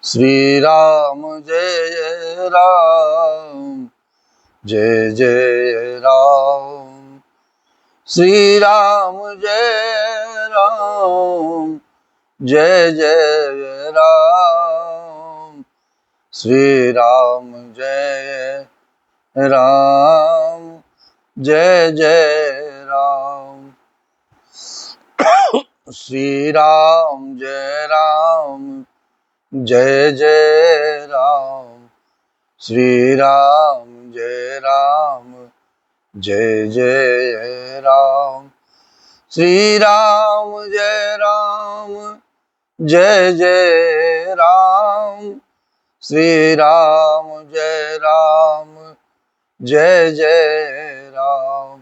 श्री राम जय राम जय जय राम। श्री राम जय राम जय जय राम। श्री राम जय राम जय जय राम। श्री राम जय राम जय जय राम। श्री राम जय राम जय जय राम। श्री राम जय राम जय जय राम। श्री राम जय राम जय जय राम।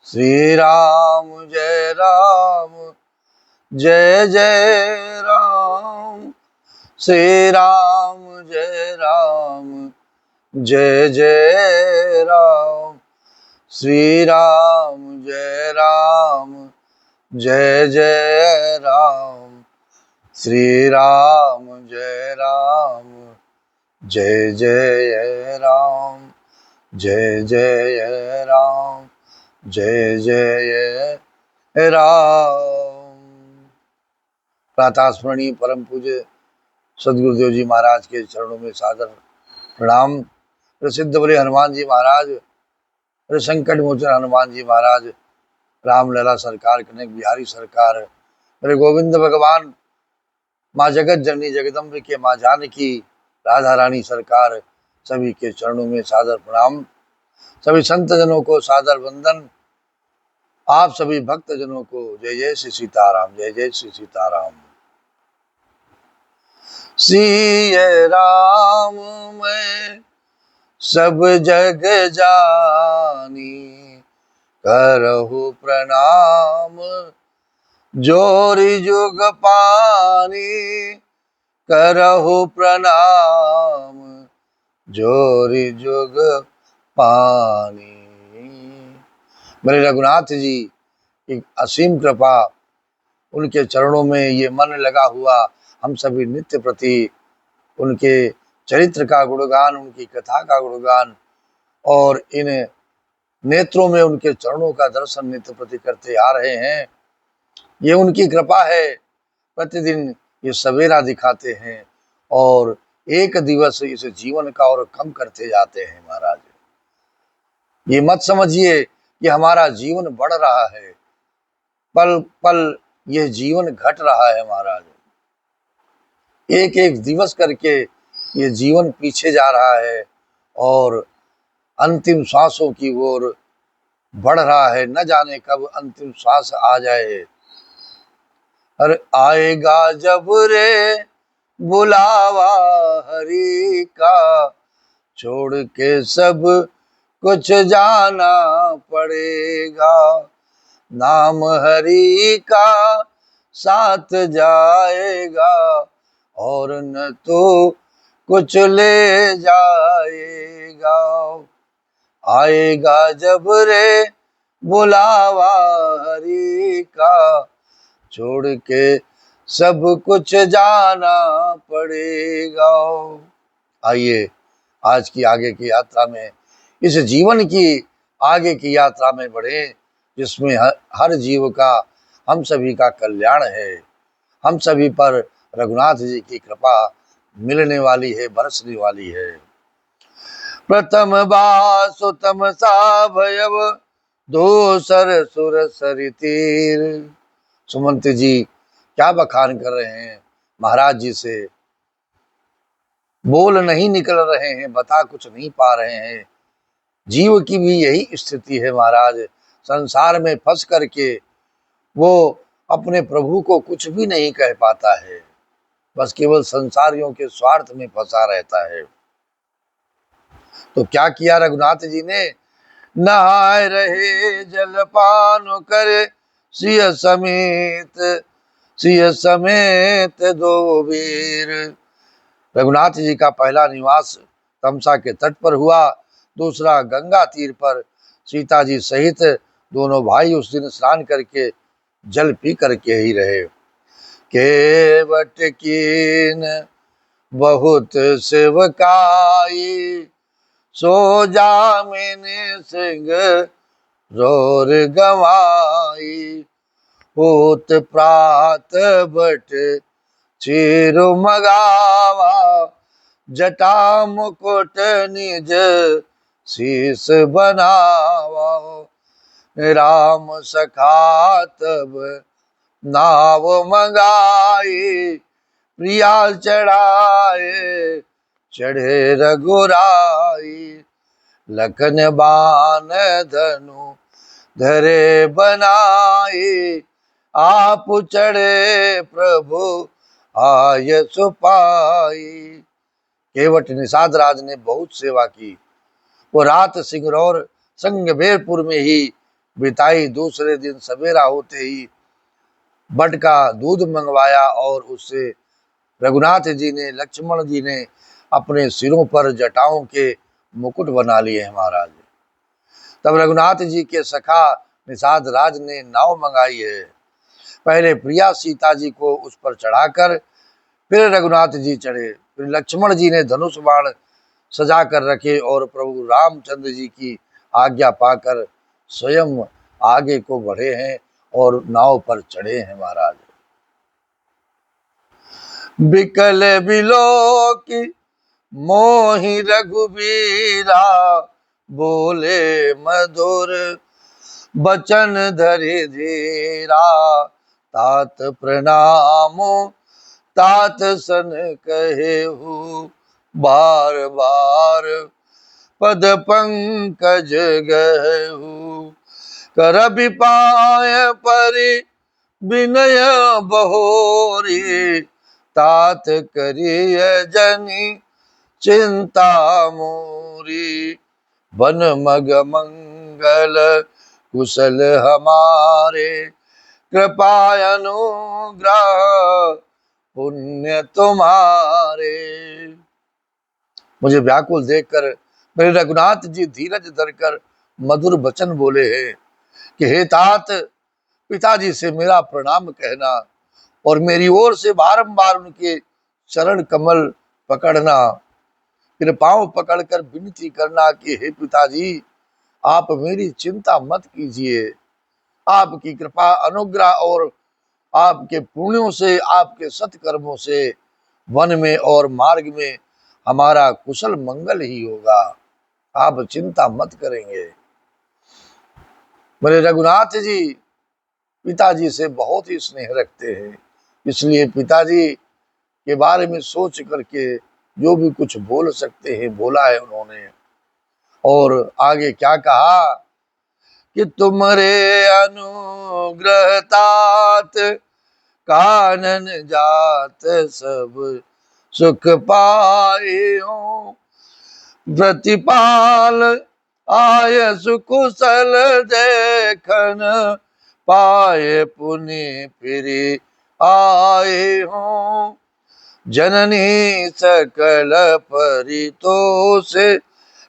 श्री राम जय राम जय जय राम। श्री राम जय राम जय जय राम। श्री राम जय राम जय जय राम। श्री राम जय राम जय जय राम जय जय राम जय जय राम। प्रातः स्मरणीय परम पूज्य सदगुरुदेव जी महाराज के चरणों में सादर प्रणाम। प्रसिद्ध बड़े हनुमान जी महाराज, अरे संकट मोचन हनुमान जी महाराज, रामलला सरकार, कनक बिहारी सरकार, अरे गोविंद भगवान, माँ जगत जननी जगदम्ब के माँ जानकी, राधा रानी सरकार, सभी के चरणों में सादर प्रणाम। सभी संत जनों को सादर वंदन। आप सभी भक्त जनों को जय जय श्री सीताराम, जय जय श्री सीताराम। सिय राम मैं सब जग जानी, करहु प्रणाम जोरि जुग पानी। करहु प्रणाम जोरि जुग पानी। मेरे रघुनाथ जी की असीम कृपा, उनके चरणों में ये मन लगा हुआ हम सभी नित्य प्रति उनके चरित्र का गुणगान, उनकी कथा का गुणगान और इन नेत्रों में उनके चरणों का दर्शन नित्य प्रति करते आ रहे हैं। ये उनकी कृपा है। प्रतिदिन ये सवेरा दिखाते हैं और एक दिवस इस जीवन का और कम करते जाते हैं। महाराज, ये मत समझिए कि हमारा जीवन बढ़ रहा है, पल पल यह जीवन घट रहा है। महाराज, एक एक दिवस करके ये जीवन पीछे जा रहा है और अंतिम सांसों की ओर बढ़ रहा है। न जाने कब अंतिम सांस आ जाए। अरे आएगा जब रे बुलावा हरि का, छोड़ के सब कुछ जाना पड़ेगा। नाम हरि का साथ जाएगा और न तो कुछ ले जाएगा। आएगा जब रे बुलावा हरि का, छोड़ के सब कुछ जाना पड़ेगा। आइए आज की आगे की यात्रा में, इस जीवन की आगे की यात्रा में बढ़े, जिसमें हर जीव का, हम सभी का कल्याण है। हम सभी पर रघुनाथ जी की कृपा मिलने वाली है, बरसने वाली है। प्रथम बासु तमसा भयव, दूसर सुर सरि तीर। सुमंत जी क्या बखान कर रहे हैं महाराज जी से। बोल नहीं निकल रहे हैं, बता कुछ नहीं पा रहे हैं। जीव की भी यही स्थिति है महाराज। संसार में फंस करके वो अपने प्रभु को कुछ भी नहीं कह पाता है, बस केवल संसारियों के स्वार्थ में फंसा रहता है। तो क्या किया रघुनाथ जी ने? नहाए रहे जलपान करे, सिय समेत दो वीर। रघुनाथ जी का पहला निवास तमसा के तट पर हुआ, दूसरा गंगा तीर पर। सीता जी सहित दोनों भाई उस दिन स्नान करके जल पी करके ही रहे। केवट कीन बहुत सेवकाई, सो जामिन सिंह रोर गवाई। होत प्रात बट चीरु मगावा, जटा मुकुट निज शीस बनावा। राम सखा तब नाव मंगाई, प्रिया चढ़ाए चढ़े रघुराई। लखन बान धनु धरे बनाई, आप चढ़े प्रभु आय सुपाई। केवट निषाद राज ने बहुत सेवा की। वो रात सिंगरौर संगमेरपुर में ही बिताई। दूसरे दिन सवेरा होते ही बट का दूध मंगवाया और उससे रघुनाथ जी ने, लक्ष्मण जी ने अपने सिरों पर जटाओं के मुकुट बना लिए हैं महाराज। तब रघुनाथ जी के सखा निषाद राज ने नाव मंगाई है। पहले प्रिया सीता जी को उस पर चढ़ाकर फिर रघुनाथ जी चढ़े। फिर लक्ष्मण जी ने धनुष बाण सजा कर रखे और प्रभु रामचंद्र जी की आज्ञा पाकर स्वयं आगे को बढ़े हैं और नाव पर चढ़े हैं महाराज। बिकल बिलोकी मोहि रघुबीरा, बोले मधुर बचन धरि धीरा। तात प्रणाम तात सन कहेहु, बार बार पद पंकज गहु। कर विपाय परि विनय बहोरी, तात करिय जनि चिंता मोरी। बन मग मंगल कुशल हमारे, कृपा अनुग्रह पुण्य तुम्हारे। मुझे व्याकुल देखकर मेरे रघुनाथ जी धीरज धरकर मधुर वचन बोले हैं कि हे तात, पिताजी से मेरा प्रणाम कहना और मेरी ओर से बारंबार उनके चरण कमल पकड़ना। फिर पांव पकड़कर विनती करना कि हे पिताजी, आप मेरी चिंता मत कीजिए। आपकी कृपा अनुग्रह और आपके पुण्यों से, आपके सत्कर्मों से वन में और मार्ग में हमारा कुशल मंगल ही होगा। आप चिंता मत करेंगे। मेरे रघुनाथ जी पिताजी से बहुत ही स्नेह रखते हैं, इसलिए पिताजी के बारे में सोच करके जो भी कुछ बोल सकते हैं बोला है उन्होंने। और आगे क्या कहा कि तुमरे अनुग्रह तात, कानन जात सब सुख पायो। प्रतिपाल आय सुकुशल देखन, पाए पुनि फिरि आए हो। जननी सकल परितोष,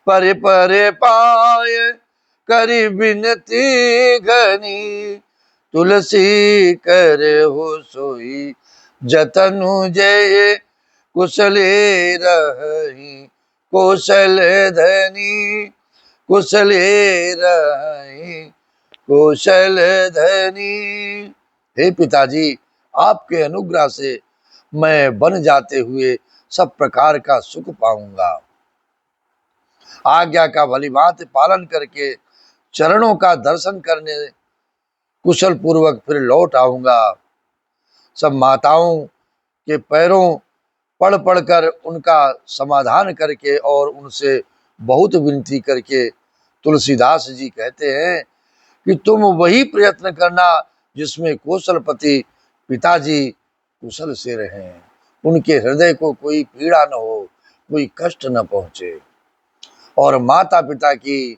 परे परे पाय करि बिनती घनी। तुलसी करे हो सोई जतनु जय, कुशले रही कौशल धनी। कुशले रही कौशल धनी। हे पिताजी, आपके अनुग्रह से मैं बन जाते हुए सब प्रकार का सुख पाऊंगा। आज्ञा का भलीभांति पालन करके चरणों का दर्शन करने कुशल पूर्वक फिर लौट आऊंगा। सब माताओं के पैरों पढ़ पढ़कर उनका समाधान करके और उनसे बहुत विनती करके तुलसीदास जी कहते हैं कि तुम वही प्रयत्न करना जिसमें कौशलपति पिताजी कुशल से रहें, उनके हृदय को कोई पीड़ा न हो, कोई कष्ट न पहुंचे। और माता पिता की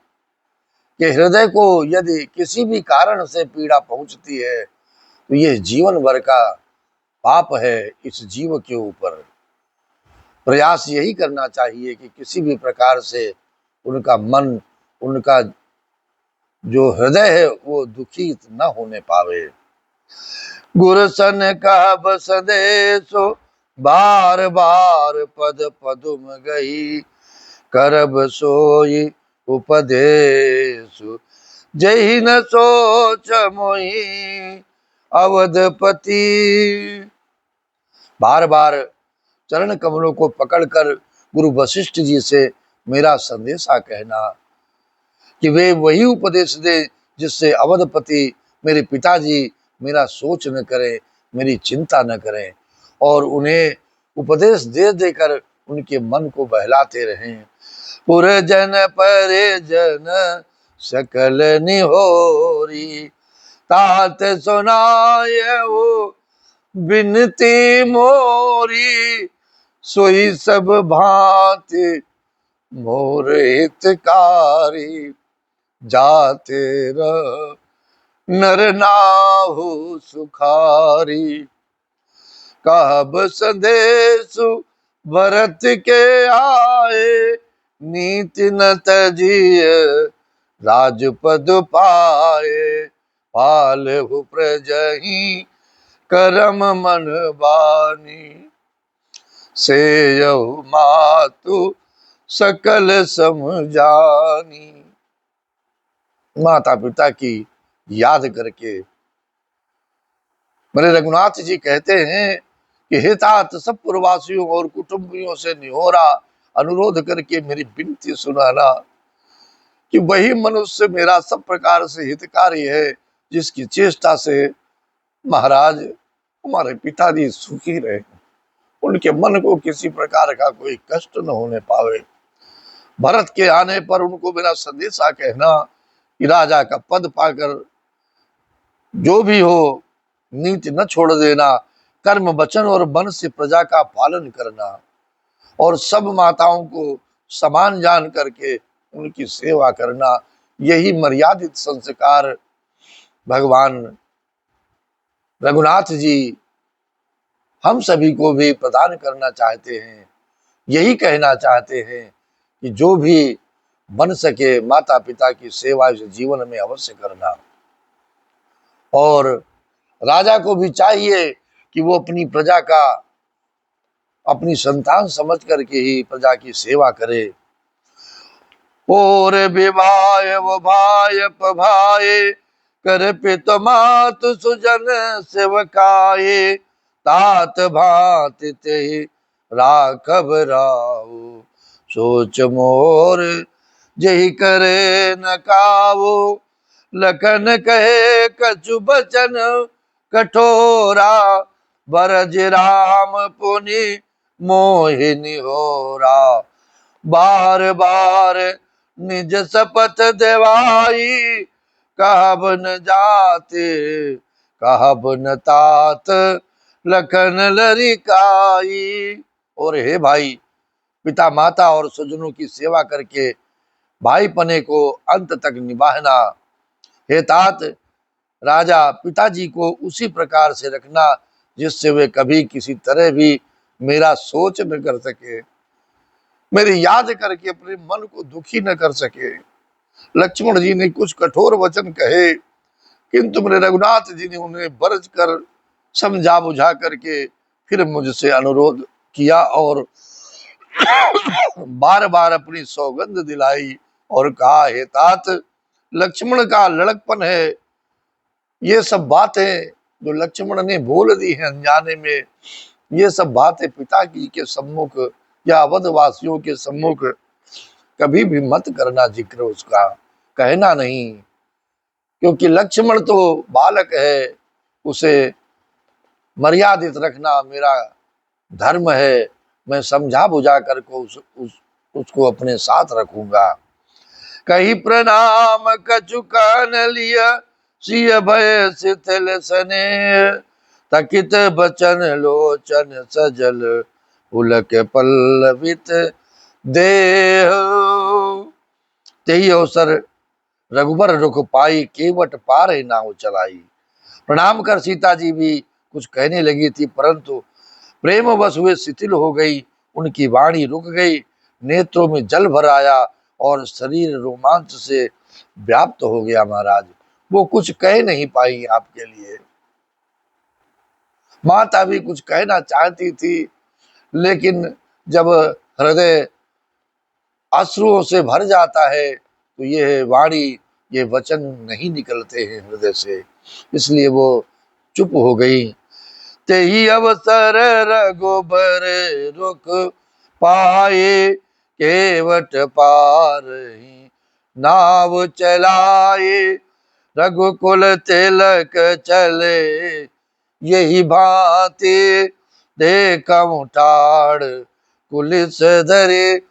के हृदय को यदि किसी भी कारण से पीड़ा पहुंचती है तो यह जीवन भर का पाप है इस जीव के ऊपर। प्रयास यही करना चाहिए कि किसी भी प्रकार से उनका मन, उनका जो हृदय है वो दुखी न होने पावे। गुरसन का संदेशो बार बार पद पदुम गई, करब सोई उपदेश, जही न सोच मोहि अवधपति। बार बार चरण कमलों को पकड़कर गुरु वशिष्ठ जी से मेरा संदेशा कहना कि वे वही उपदेश दे जिससे अवधपति मेरे पिताजी मेरा सोच न करें, मेरी चिंता न करें, और उन्हें उपदेश दे देकर उनके मन को बहलाते रहें। पुरजन परिजन सकल निहोरी, तात सुनाए वो बिनती मोरी, सोई सब भांति मोर हितकारी, जाते रह नर नाहु सुखारी। कहब संदेशु भरत के आए, नीति न तजिय राजपद पाए, पालहु प्रजहि करम मन बानी, सेयहु मातु सकल समझानी। माता पिता की याद करके मेरे रघुनाथ जी कहते हैं कि हे तात, सब पुरवासियों और कुटुंबियों से निहोरा अनुरोध करके मेरी विनती सुनाना कि वही मनुष्य मेरा सब प्रकार से हितकारी है, जिसकी चेष्टा से महाराज हमारे पिताजी सुखी रहे, उनके मन को किसी प्रकार का कोई कष्ट न होने पावे। भरत के आने पर उनको मेरा संदेशा कहना कि राजा का पद पाकर जो भी हो नीति न छोड़ देना, कर्म वचन और मन से प्रजा का पालन करना, और सब माताओं को समान जान करके उनकी सेवा करना, यही मर्यादित संस्कार भगवान रघुनाथ जी हम सभी को भी प्रदान करना चाहते हैं। यही कहना चाहते हैं कि जो भी बन सके माता पिता की सेवा इस जीवन में अवश्य करना, और राजा को भी चाहिए कि वो अपनी प्रजा का अपनी संतान समझ करके ही प्रजा की सेवा करे। और विवाय वो भाय पभाए, कर पित मात सुजन सेवकाये, तात भांत ते राखब राऊ, सोच मोर जही करे न कावो, लखन कहे कछु बचन कठोरा, बरज राम पुनि मोहिनी होरा, बार बार निज शपथ देवाई, कहब न जाते कहब न तात, लखन लरिकाई। और हे भाई, पिता माता और स्वजनों की सेवा करके भाई पने को अंत तक निभाना। हे तात, राजा पिताजी को उसी प्रकार से रखना जिससे वे कभी किसी तरह भी मेरा सोच न कर सके, मेरी याद करके अपने मन को दुखी न कर सके। लक्ष्मण जी ने कुछ कठोर वचन कहे, किंतु मेरे रघुनाथ जी ने उन्हें बरज कर समझा बुझा करके फिर मुझसे अनुरोध किया और बार बार अपनी सौगंध दिलाई और कहा, हे तात, लक्ष्मण का लड़कपन है, ये सब बातें जो लक्ष्मण ने बोल दी है अनजाने में, ये सब बातें पिता की के सम्मुख या अवधवासियों के सम्मुख कभी भी मत करना, जिक्र उसका कहना नहीं, क्योंकि लक्ष्मण तो बालक है, उसे मर्यादित रखना मेरा धर्म है। मैं समझा बुझा कर को उसको अपने साथ रखूंगा। कही प्रणाम कछु कान लिया, सिय भय शिथिल सने, तकित बचन लोचन सजल, पुलक पल्लवित देह। तेही अवसर रघुबर रुख पाई, केवट पार नाव चलाई। प्रणाम कर सीता जी भी कुछ कहने लगी थी, परंतु प्रेम वश हुए शिथिल हो गई, उनकी वाणी रुक गई, नेत्रों में जल भर आया और शरीर रोमांच से व्याप्त हो गया। महाराज, वो कुछ कह नहीं पाई आपके लिए। माता भी कुछ कहना चाहती थी, लेकिन जब हृदय अश्रुओं से भर जाता है तो ये वाणी, ये वचन नहीं निकलते हैं हृदय से, इसलिए वो चुप हो गई। ते ही अवसर रघुबर रुक पाए, केवट पार ही नाव चलाए। रघुकुल तिलक चले यही भांति, देखम ठाड़ कुलिस धरे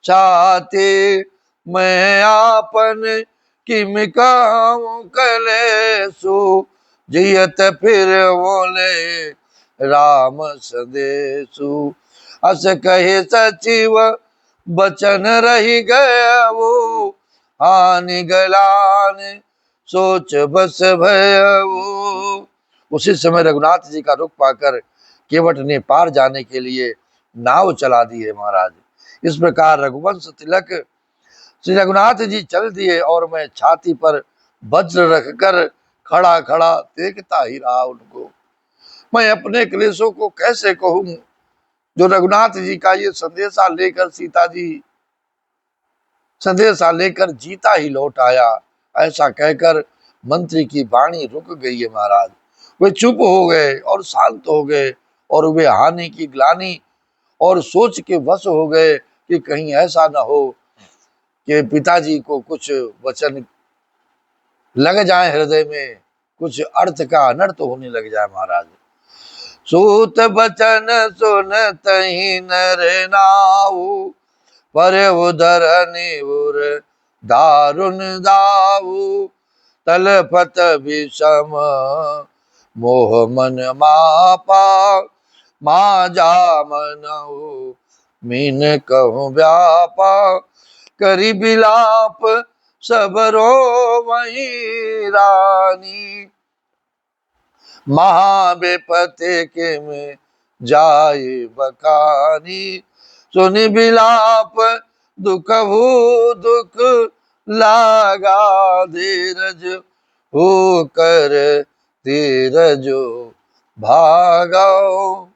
छाते। मैं आपन किम कहूँ कलेसु, जियत फिर बोले राम संदेशु। अस कहे सचिव बचन रही गया वो, हानि गलान सोच बस भयऊ। उसी समय रघुनाथ जी का रुख पाकर केवट ने पार जाने के लिए नाव चला दी है महाराज। इस प्रकार रघुवंश तिलक श्री रघुनाथ जी चल दिए और मैं छाती पर वज्र रखकर खड़ा खड़ा देखता ही रहा उनको। मैं अपने क्लेशों को कैसे कहूं, जो रघुनाथ जी का ये संदेशा लेकर सीता जी संदेशा लेकर जीता ही लौट आया। ऐसा कहकर मंत्री की वाणी रुक गई है महाराज। वे चुप हो गए और शांत हो गए और वे हानि की ग्लानि और सोच के वश हो गए कि कहीं ऐसा न हो कि पिताजी को कुछ वचन लग जाए हृदय में, कुछ अर्थ का अनर्थ होने लग जाए महाराज। सूत बचन सुन तही नर नाऊ, पर उधर निवुर दारुण दाऊ। तलपत विषम मोह मन मापा, माजा मनऊ मीन कहूँ व्यापा। करी बिलाप सबरो वही रानी, महाबेपते के में जाए बकानी। सुनि बिलाप दुख भू दुख लागा, धीरज हो कर धीरजो भागो।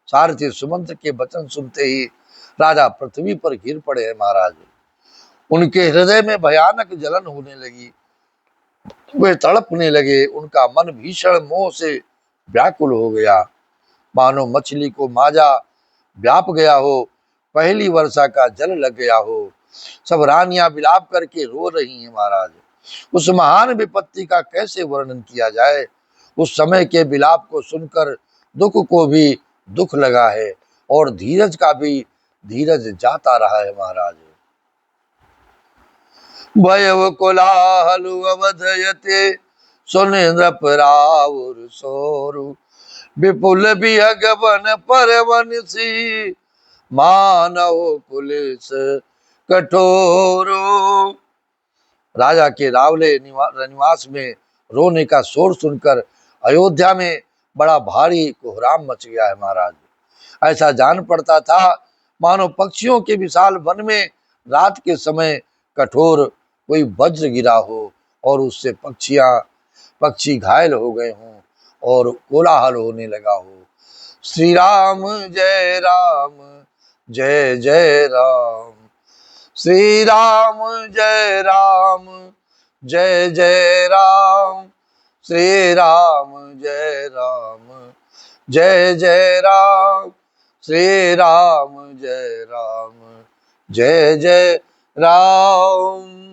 सारथी सुमंत्र के वचन सुनते ही राजा पृथ्वी पर गिर पड़े हैं महाराज। उनके हृदय में भयानक जलन होने लगी, वे तड़पने लगे। उनका मन भीषण मोह से व्याकुल हो गया, मानो मछली को माजा व्याप गया हो, पहली वर्षा का जल लग गया हो। सब रानियां विलाप करके रो रही हैं महाराज। उस महान विपत्ति का कैसे वर्णन किया जाए। उस समय के विलाप को सुनकर दुख को भी दुख लगा है और धीरज का भी धीरज जाता रहा है महाराज। भयव कोलाहल अवधयते, सुन नृप राउर सोरु। विपुल बिहग वन परवन सी, मानव पुलिस कठोरो। राजा के रावले निवास में रोने का शोर सुनकर अयोध्या में बड़ा भारी कोहराम मच गया है महाराज। ऐसा जान पड़ता था मानो पक्षियों के विशाल वन में रात के समय कठोर कोई वज्र गिरा हो और उससे पक्षी घायल हो गए हों और कोलाहल होने लगा हो। श्री राम जय राम जय जय राम, श्री राम जय राम जय जय राम, श्री राम जय राम जय जय राम, श्री राम जय राम जय जय राम।